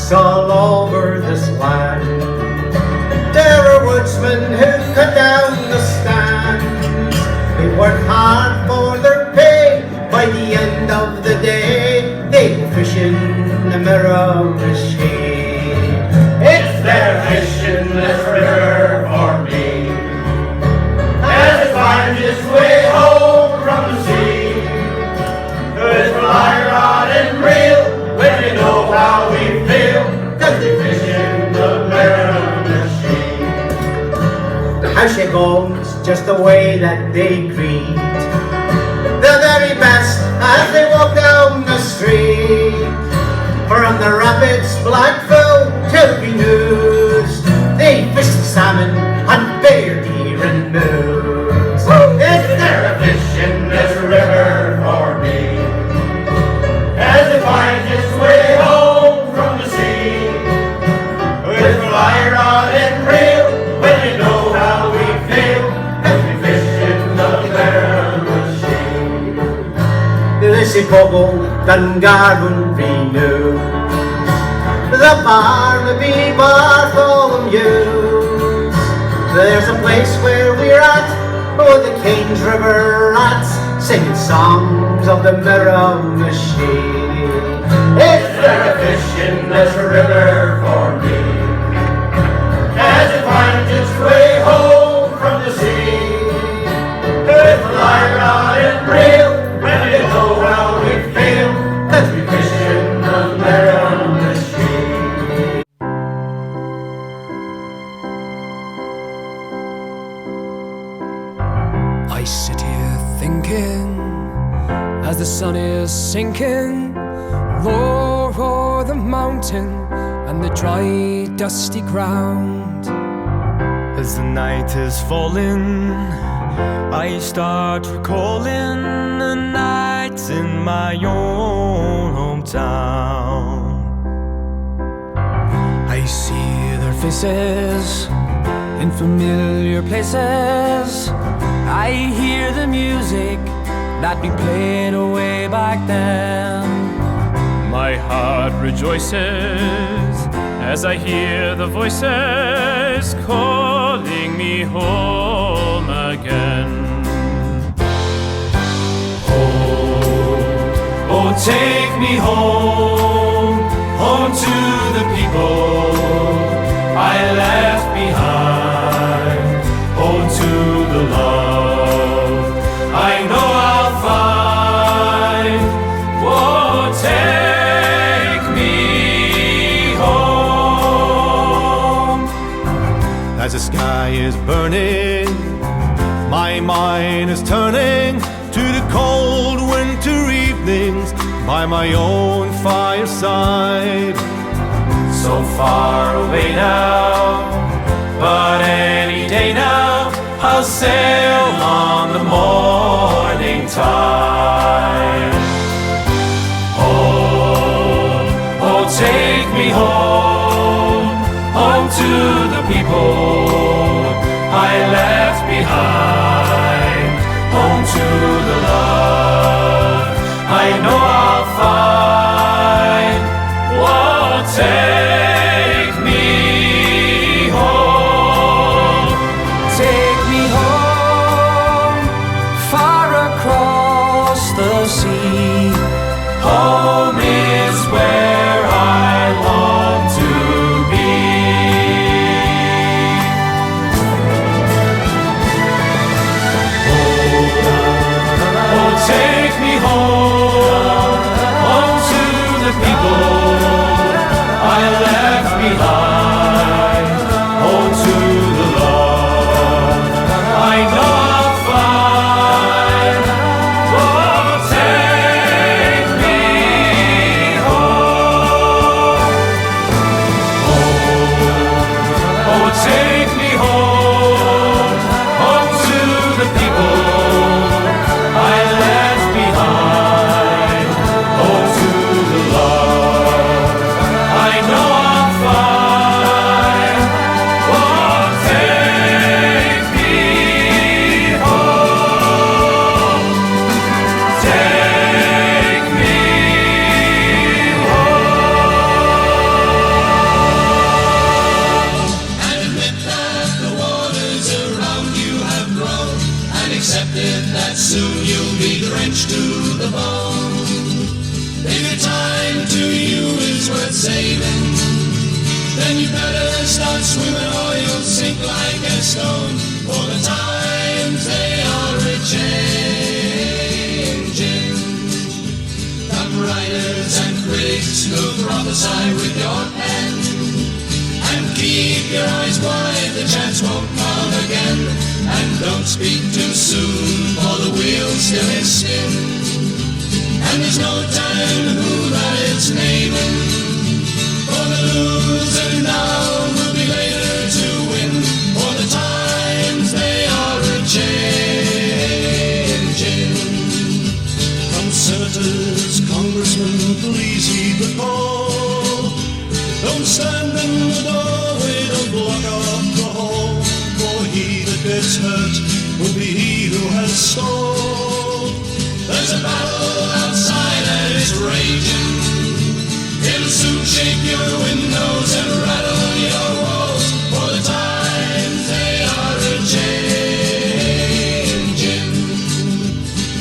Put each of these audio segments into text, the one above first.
rocks all over this land. There are woodsmen who cut down the stands. They work hard for their pay. By the end of the day, they go fishing the Miramichi. It's their fishing this river for me, as it finds its way home from the sea. With fly rod and reel, when you know how we feel, 'cause we fish in the Miramichi. The house goes just the way that they greet, the very best as they walk down the street. From the rapids Blackville to News, they fish the salmon and bear, deer and moose. It's there a fish in this river for me, as it finds its way home from the sea. With fly rod and reel, when you know how we feel, as we fish in the Miramichi. This is Bobo Dungarvan Renew, the Barnaby Bartholomew's. There's a place where we're at, oh, the Kings River rats, singing songs of the Miramichi. Is there a fish in this river for me, as it finds its way home from the sea? With fly rod and reel, when you know how we feel, as we fish in the Miramichi. I sit here thinking, as the sun is sinking, roar, roar the mountain and the dry, dusty ground. As the night is falling, I start recalling the nights in my own hometown. I see their faces in familiar places. I hear the music that we played away back then. My heart rejoices as I hear the voices calling me home again. Oh, take me home, home to the people I left behind, home to the love I know I'll find. Oh, take me home. As the sky is burning, my mind is turning to the cold winter evenings by my own fireside. So far away now, but any day now I'll sail on the morning tide. Oh, take me home, home to the people I left behind, home to the love I know I'll find. Oh, take me home. Take me home, far across the sea. Home is where I long to be. Oh, take me home, home to the people I start swimming or you'll sink like a stone, for the times they are a-changing. Come writers and critics who prophesy with your pen, and keep your eyes wide, the chance won't come again. And don't speak too soon, for the wheel still is spin, and there's no telling who that it's naming. For the loser now will be later to win, for the times they are a-changing. From senators, congressmen, please heed the call. Don't stand in the doorway, don't block up the hall, for he that gets hurt will be he who has stalled. There's a battle outside and it's raging. It'll soon shake your windows and rattle your walls, for the times they are a-changing.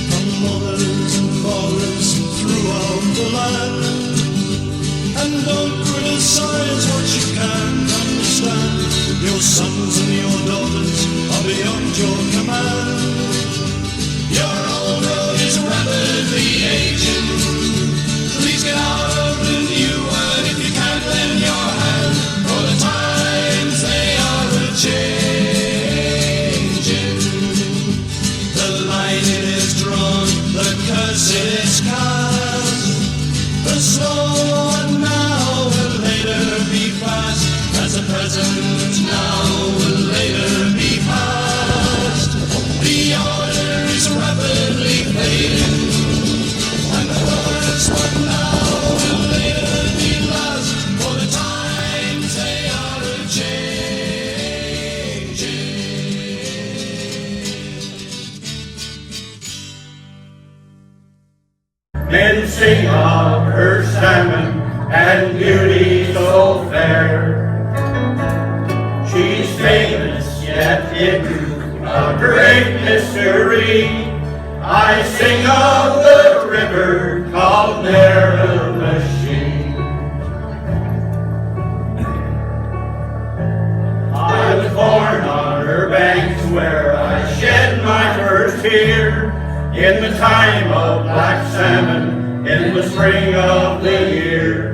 From mothers and fathers throughout the land, and don't criticize what you can't understand. Your sons and your daughters are beyond your command. Your old road is rapidly aging. Please get out of the new one if you can't lend your hand, for the times they are a-changing. The line it is drawn, the curse it is cast. The slow one now will later be fast, as the present now will later be past. The order is rapidly fading, and the first one now will later be lost, for the times they are a-changing. Men sing of her salmon and beauty so fair. She's famous yet hidden, a great mystery. I sing of the river called Miramichi. I was born on her banks where I shed my first tear, in the time of black salmon, in the spring of the year.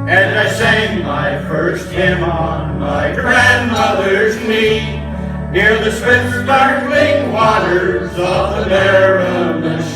And I sang my first hymn on my grandmother's knee, near the swift sparkling waters of the Miramichi.